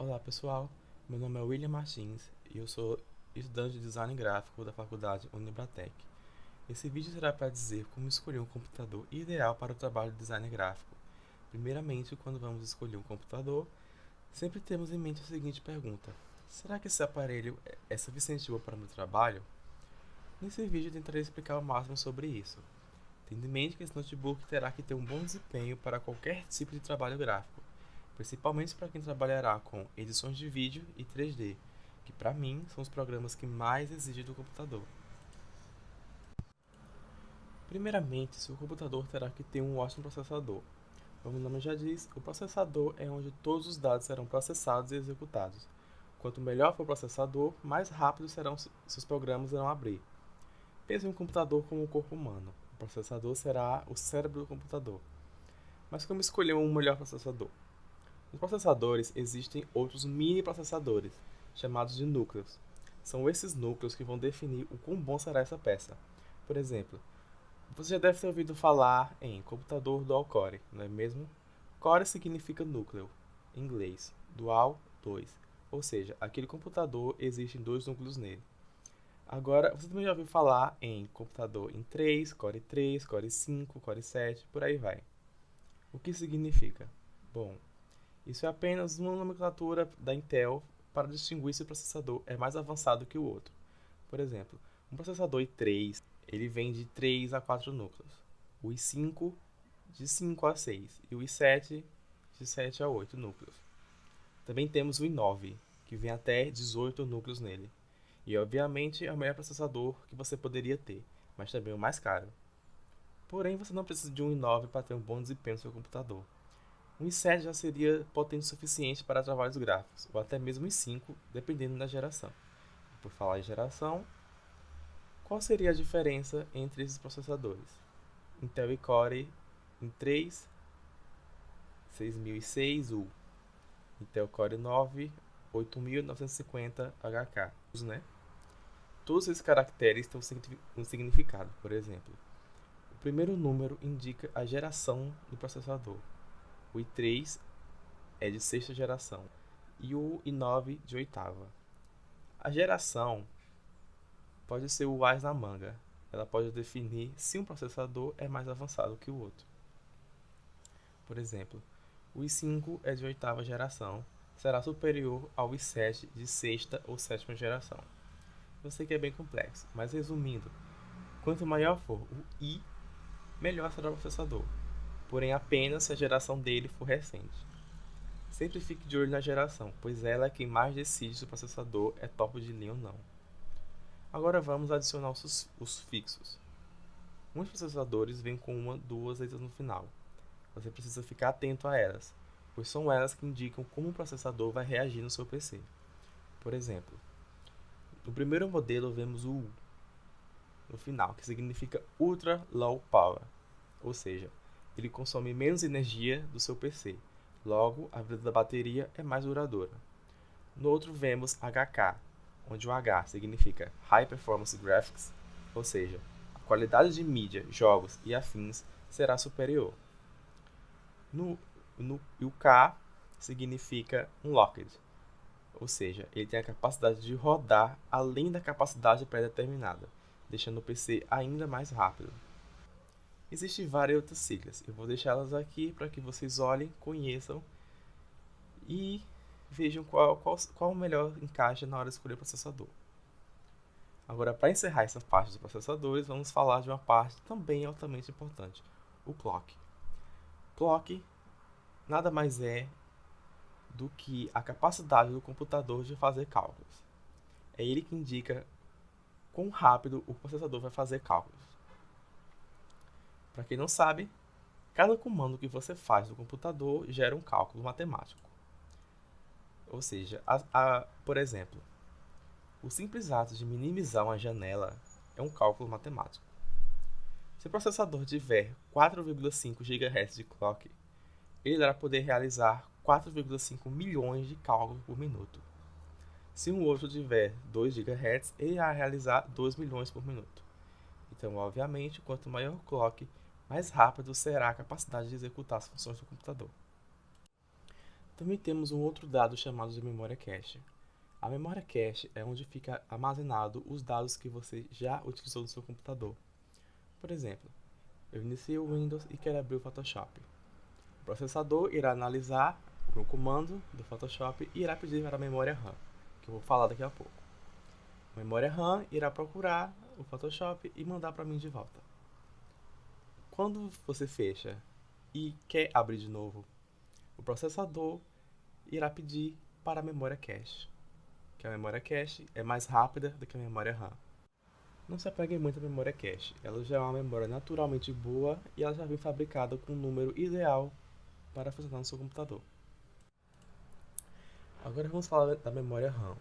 Olá pessoal, meu nome é William Martins e eu sou estudante de design gráfico da faculdade Unibratec. Esse vídeo será para dizer como escolher um computador ideal para o trabalho de design gráfico. Primeiramente, quando vamos escolher um computador, sempre temos em mente a seguinte pergunta: será que esse aparelho é suficiente para o meu trabalho? Nesse vídeo tentarei explicar o máximo sobre isso. Tendo em mente que esse notebook terá que ter um bom desempenho para qualquer tipo de trabalho gráfico, principalmente para quem trabalhará com edições de vídeo e 3D, que para mim são os programas que mais exigem do computador. Primeiramente, seu computador terá que ter um ótimo processador. Como o nome já diz, o processador é onde todos os dados serão processados e executados. Quanto melhor for o processador, mais rápido serão seus programas irão abrir. Pense em um computador como o corpo humano. O processador será o cérebro do computador. Mas como escolher um melhor processador? Nos processadores existem outros mini processadores, chamados de núcleos. São esses núcleos que vão definir o quão bom será essa peça. Por exemplo, você já deve ter ouvido falar em computador dual core, não é mesmo? Core significa núcleo, em inglês, dual, 2. Ou seja, aquele computador existem dois núcleos nele. Agora, você também já ouviu falar em computador em 3, Core 5, Core 7, por aí vai. O que significa? Bom, isso é apenas uma nomenclatura da Intel para distinguir se o processador é mais avançado que o outro. Por exemplo, um processador i3 ele vem de 3 a 4 núcleos, o i5 de 5 a 6 e o i7 de 7 a 8 núcleos. Também temos o i9, que vem até 18 núcleos nele. E obviamente é o melhor processador que você poderia ter, mas também o mais caro. Porém, você não precisa de um i9 para ter um bom desempenho no seu computador. Um i7 já seria potente o suficiente para trabalhos gráficos, ou até mesmo um i5, dependendo da geração. Por falar em geração, qual seria a diferença entre esses processadores? Intel Core i3 6006U, Intel Core 9 8950 HK, né? Todos esses caracteres têm um significado. Por exemplo, o primeiro número indica a geração do processador. O i3 é de sexta geração e o i9 de oitava. A geração pode ser o as na manga. Ela pode definir se um processador é mais avançado que o outro. Por exemplo, o i5 é de oitava geração, será superior ao i7 de sexta ou sétima geração. Eu sei que é bem complexo, mas resumindo, quanto maior for o i, melhor será o processador, porém apenas se a geração dele for recente. Sempre fique de olho na geração, pois ela é quem mais decide se o processador é topo de linha ou não. Agora vamos adicionar os fixos. Muitos processadores vêm com uma, duas letras no final. Você precisa ficar atento a elas, pois são elas que indicam como o processador vai reagir no seu PC. Por exemplo, no primeiro modelo vemos o U no final, que significa Ultra Low Power, ou seja, ele consome menos energia do seu PC, logo a vida da bateria é mais duradoura. No outro vemos HK, onde o H significa High Performance Graphics, ou seja, a qualidade de mídia, jogos e afins será superior. E o K significa Unlocked, ou seja, ele tem a capacidade de rodar além da capacidade pré-determinada, deixando o PC ainda mais rápido. Existem várias outras siglas, eu vou deixá-las aqui para que vocês olhem, conheçam e vejam qual o melhor encaixe na hora de escolher o processador. Agora, para encerrar essa parte dos processadores, vamos falar de uma parte também altamente importante, o clock. Clock nada mais é do que a capacidade do computador de fazer cálculos. É ele que indica quão rápido o processador vai fazer cálculos. Para quem não sabe, cada comando que você faz no computador gera um cálculo matemático. Ou seja, por exemplo, o simples ato de minimizar uma janela é um cálculo matemático. Se o processador tiver 4,5 GHz de clock, ele irá poder realizar 4,5 milhões de cálculos por minuto. Se um outro tiver 2 GHz, ele irá realizar 2 milhões por minuto. Então, obviamente, quanto maior o clock, mais rápido será a capacidade de executar as funções do computador. Também temos um outro dado chamado de memória cache. A memória cache é onde fica armazenado os dados que você já utilizou no seu computador. Por exemplo, eu iniciei o Windows e quero abrir o Photoshop. O processador irá analisar o comando do Photoshop e irá pedir para a memória RAM, que eu vou falar daqui a pouco. A memória RAM irá procurar o Photoshop e mandar para mim de volta. Quando você fecha e quer abrir de novo, o processador irá pedir para a memória cache, que a memória cache é mais rápida do que a memória RAM. Não se apegue muito à memória cache, ela já é uma memória naturalmente boa e ela já vem fabricada com um número ideal para funcionar no seu computador. Agora vamos falar da memória RAM.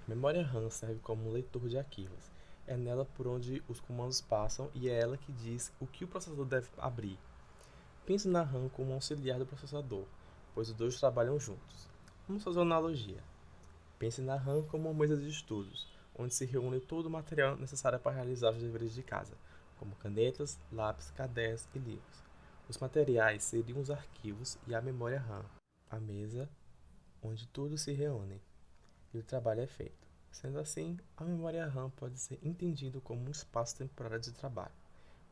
A memória RAM serve como um leitor de arquivos. É nela por onde os comandos passam e é ela que diz o que o processador deve abrir. Pense na RAM como um auxiliar do processador, pois os dois trabalham juntos. Vamos fazer uma analogia. Pense na RAM como uma mesa de estudos, onde se reúne todo o material necessário para realizar os deveres de casa, como canetas, lápis, cadernos e livros. Os materiais seriam os arquivos e a memória RAM, a mesa onde tudo se reúne e o trabalho é feito. Sendo assim, a memória RAM pode ser entendido como um espaço temporário de trabalho,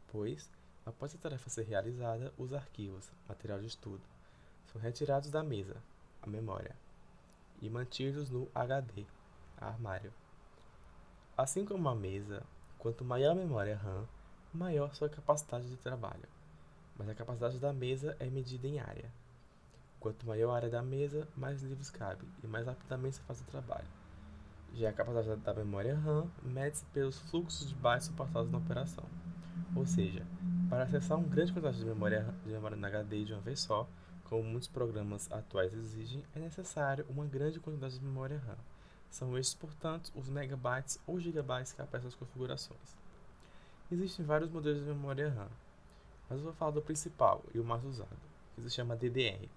pois, após a tarefa ser realizada, os arquivos, material de estudo, são retirados da mesa, a memória, e mantidos no HD, armário. Assim como a mesa, quanto maior a memória RAM, maior sua capacidade de trabalho, mas a capacidade da mesa é medida em área. Quanto maior a área da mesa, mais livros cabe e mais rapidamente se faz o trabalho. Já a capacidade da memória RAM mede-se pelos fluxos de bytes suportados na operação. Ou seja, para acessar uma grande quantidade de memória no HD de uma vez só, como muitos programas atuais exigem, é necessário uma grande quantidade de memória RAM. São estes, portanto, os megabytes ou gigabytes que aparecem nas configurações. Existem vários modelos de memória RAM, mas eu vou falar do principal e o mais usado, que se chama DDR.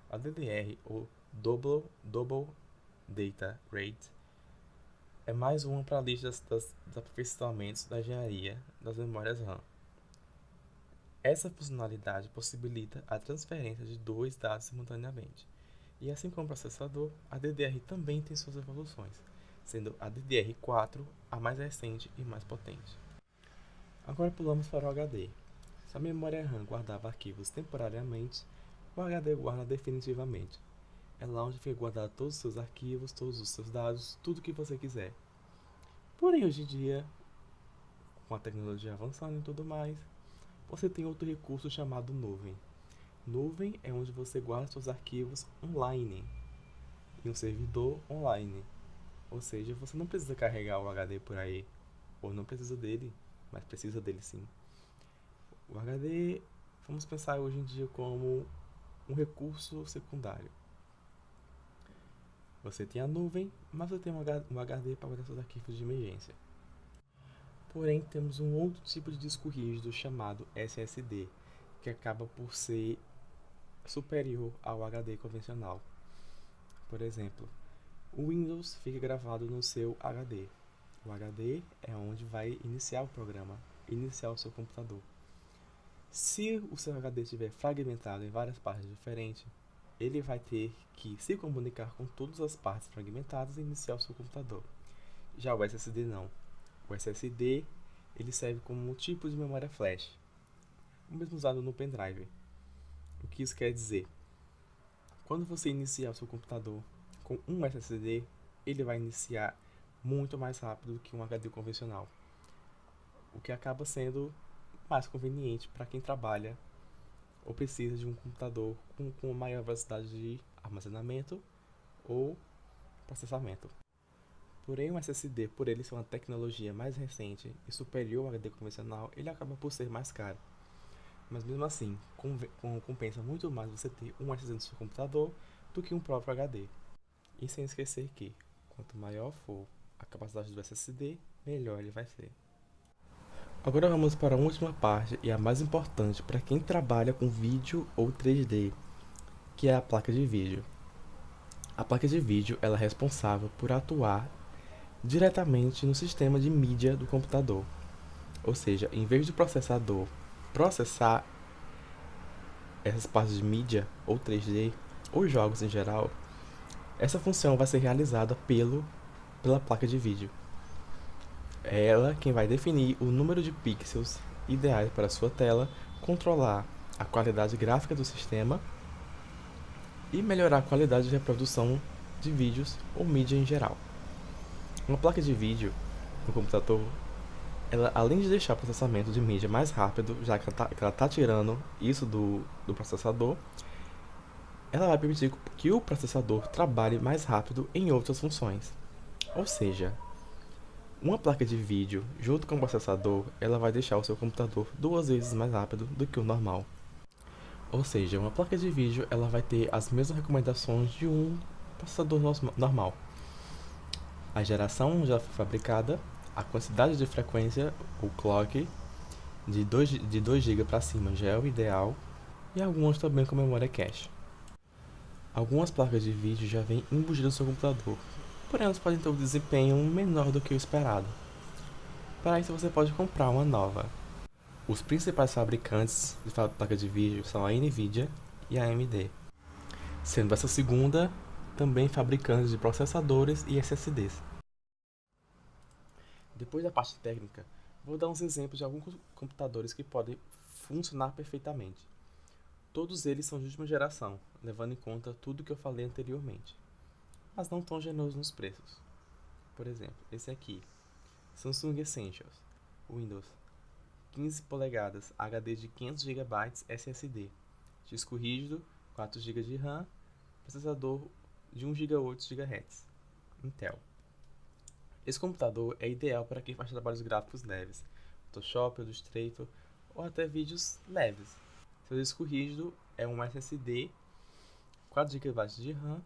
A DDR, ou Double Data Rate, é mais uma para a lista dos aperfeiçoamentos da engenharia das memórias RAM. Essa funcionalidade possibilita a transferência de dois dados simultaneamente. E assim como o processador, a DDR também tem suas evoluções, sendo a DDR4 a mais recente e mais potente. Agora pulamos para o HD. Se a memória RAM guardava arquivos temporariamente, o HD guarda definitivamente. É lá onde fica guardado todos os seus arquivos, todos os seus dados, tudo que você quiser. Porém, hoje em dia, com a tecnologia avançando e tudo mais, você tem outro recurso chamado nuvem. Nuvem é onde você guarda seus arquivos online, em um servidor online. Ou seja, você não precisa carregar o HD por aí, ou não precisa dele, mas precisa dele sim. O HD, vamos pensar hoje em dia como um recurso secundário. Você tem a nuvem, mas você tem um HD para guardar seus arquivos de emergência. Porém, temos um outro tipo de disco rígido chamado SSD, que acaba por ser superior ao HD convencional. Por exemplo, o Windows fica gravado no seu HD. O HD é onde vai iniciar o programa, iniciar o seu computador. Se o seu HD estiver fragmentado em várias partes diferentes, ele vai ter que se comunicar com todas as partes fragmentadas e iniciar o seu computador. Já o SSD não. O SSD ele serve como um tipo de memória flash, o mesmo usado no pendrive. O que isso quer dizer? Quando você iniciar o seu computador com um SSD, ele vai iniciar muito mais rápido do que um HD convencional, o que acaba sendo mais conveniente para quem trabalha ou precisa de um computador com maior velocidade de armazenamento ou processamento. Porém, o SSD, por ele ser uma tecnologia mais recente e superior ao HD convencional, ele acaba por ser mais caro. Mas mesmo assim, compensa muito mais você ter um SSD no seu computador do que um próprio HD. E sem esquecer que, quanto maior for a capacidade do SSD, melhor ele vai ser. Agora vamos para a última parte e a mais importante para quem trabalha com vídeo ou 3D, que é a placa de vídeo. A placa de vídeo ela é responsável por atuar diretamente no sistema de mídia do computador. Ou seja, em vez do processador processar essas partes de mídia ou 3D, ou jogos em geral, essa função vai ser realizada pela placa de vídeo. É ela quem vai definir o número de pixels ideais para a sua tela, controlar a qualidade gráfica do sistema e melhorar a qualidade de reprodução de vídeos ou mídia em geral. Uma placa de vídeo no computador, ela, além de deixar o processamento de mídia mais rápido, já que ela está tirando isso do processador, ela vai permitir que o processador trabalhe mais rápido em outras funções. Ou seja, uma placa de vídeo junto com o processador, ela vai deixar o seu computador 2 vezes mais rápido do que o normal. Ou seja, uma placa de vídeo ela vai ter as mesmas recomendações de um processador normal. A geração onde ela foi fabricada, a quantidade de frequência, o clock, de 2 GB para cima já é o ideal, e algumas também com memória cache. Algumas placas de vídeo já vêm embutidas no seu computador, porém elas podem ter um desempenho menor do que o esperado. Para isso você pode comprar uma nova. Os principais fabricantes de placa de vídeo são a Nvidia e a AMD, sendo essa segunda também fabricantes de processadores e SSDs. Depois da parte técnica, vou dar uns exemplos de alguns computadores que podem funcionar perfeitamente. Todos eles são de última geração, levando em conta tudo que eu falei anteriormente, mas não tão generosos nos preços. Por exemplo, esse aqui, Samsung Essentials, Windows, 15 polegadas, HD de 500 GB SSD, disco rígido, 4 GB de RAM, processador de 1 GHz GHz, Intel. Esse computador é ideal para quem faz trabalhos gráficos leves, Photoshop, Illustrator ou até vídeos leves. Seu disco rígido é um SSD, 4 GB de RAM,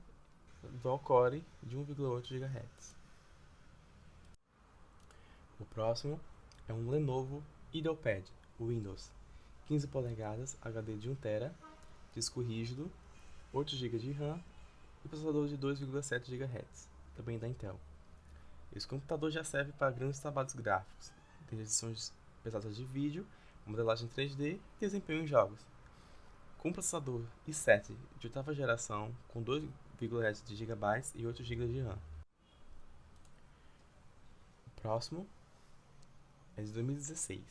dual core de 1,8 GHz. O próximo é um Lenovo IdealPad Windows, 15 polegadas, HD de 1 TB, disco rígido, 8 GB de RAM e processador de 2,7 GHz, também da Intel. Esse computador já serve para grandes trabalhos gráficos, tem edições pesadas de vídeo, modelagem 3D e desempenho em jogos. Com processador i7 de 8ª geração, com 2,7 GB e 8 GB de RAM. O próximo é de 2016.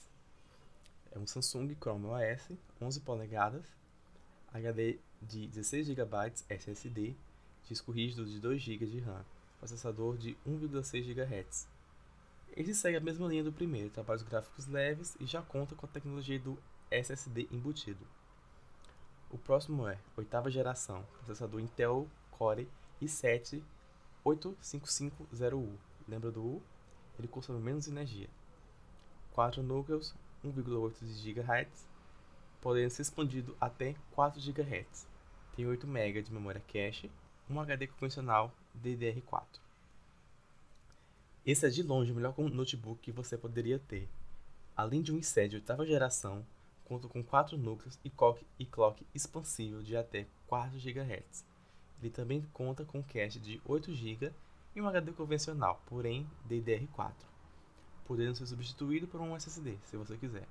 É um Samsung Chrome OS, 11 polegadas, HD de 16 GB SSD, disco rígido de 2 GB de RAM, processador de 1,6 GHz. Ele segue a mesma linha do primeiro, trabalhos gráficos leves e já conta com a tecnologia do SSD embutido. O próximo é 8ª geração, processador Intel Core i7 8550U. Lembra do U? Ele consome menos energia. 4 núcleos, 1,8 GHz, podendo ser expandido até 4 GHz. Tem 8 MB de memória cache, um HD convencional DDR4. Esse é de longe o melhor notebook que você poderia ter. Além de um i7 de 8ª geração, conta com 4 núcleos e clock expansível de até 4 GHz. Ele também conta com cache de 8 GB e um HD convencional, porém DDR4, podendo ser substituído por um SSD, se você quiser.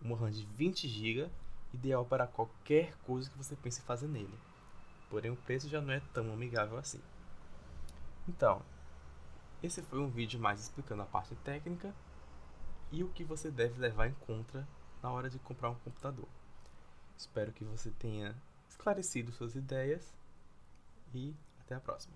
Uma RAM de 20 GB, ideal para qualquer coisa que você pense em fazer nele. Porém, o preço já não é tão amigável assim. Então, esse foi um vídeo mais explicando a parte técnica e o que você deve levar em conta na hora de comprar um computador. Espero que você tenha esclarecido suas ideias e até a próxima.